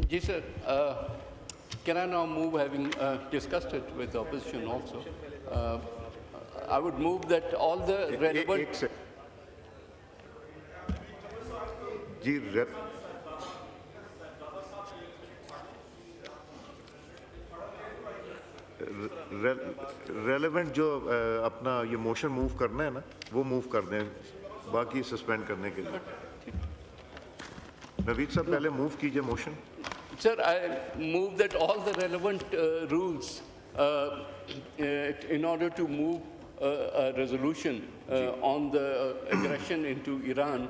Yes, sir. Can I now move, having discussed it with the opposition also, I would move that all the relevant... relevant جو اپنا یہ motion move کرنا ہے نا وہ move کر دیں, باقی سسپینڈ کرنے کے لیے. نوید صاحب پہلے موو کیجئے motion. Sir, I move that all the relevant rules in order to move a resolution on the aggression into Iran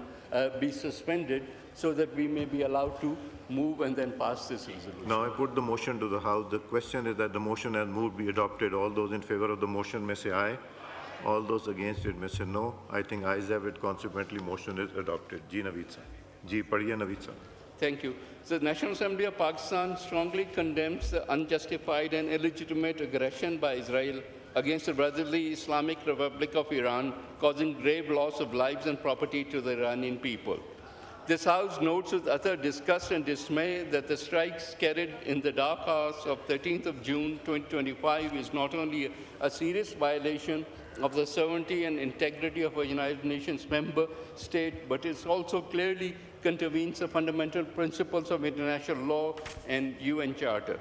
be suspended so that we may be allowed to move and then pass this resolution. Now I put the motion to the House. The question is that the motion as moved be adopted. All those in favor of the motion may say aye. All those against it may say no. I think ayes have it. Consequently, motion is adopted. Ji Naveed Sahab. Ji padhiye Naveed Sahab. Thank you. The National Assembly of Pakistan strongly condemns the unjustified and illegitimate aggression by Israel against the brotherly Islamic Republic of Iran, causing grave loss of lives and property to the Iranian people. This House notes with utter disgust and dismay that the strikes carried in the dark hours of 13th of June 2025 is not only a serious violation of the sovereignty and integrity of a United Nations member state, but it also clearly contravenes the fundamental principles of international law and UN Charter.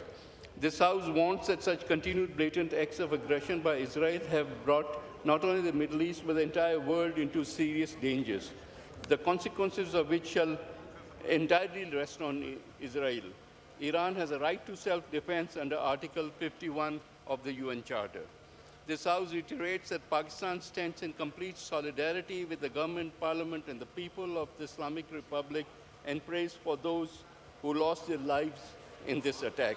This House warns that such continued blatant acts of aggression by Israel have brought not only the Middle East but the entire world into serious dangers, the consequences of which shall entirely rest on Israel. Iran has a right to self-defense under Article 51 of the UN Charter. This House reiterates that Pakistan stands in complete solidarity with the government, parliament, and the people of the Islamic Republic and prays for those who lost their lives in this attack.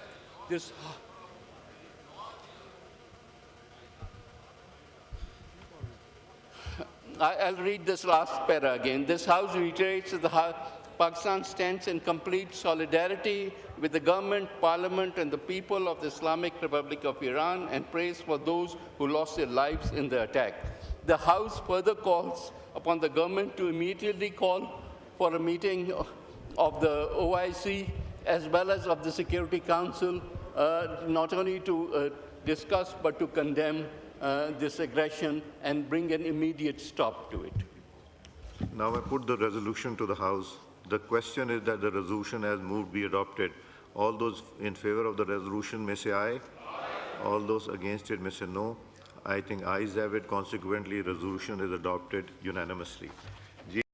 I'll read this last para again. This House reiterates that Pakistan stands in complete solidarity with the government, parliament, and the people of the Islamic Republic of Iran and prays for those who lost their lives in the attack. The House further calls upon the government to immediately call for a meeting of the OIC as well as of the Security Council, not only to discuss but to condemn this aggression and bring an immediate stop to it. Now I put the resolution to the House. The question is that the resolution as moved be adopted. All those in favor of the resolution may say aye. All those against it may say no. I think ayes have it. Consequently, resolution is adopted unanimously.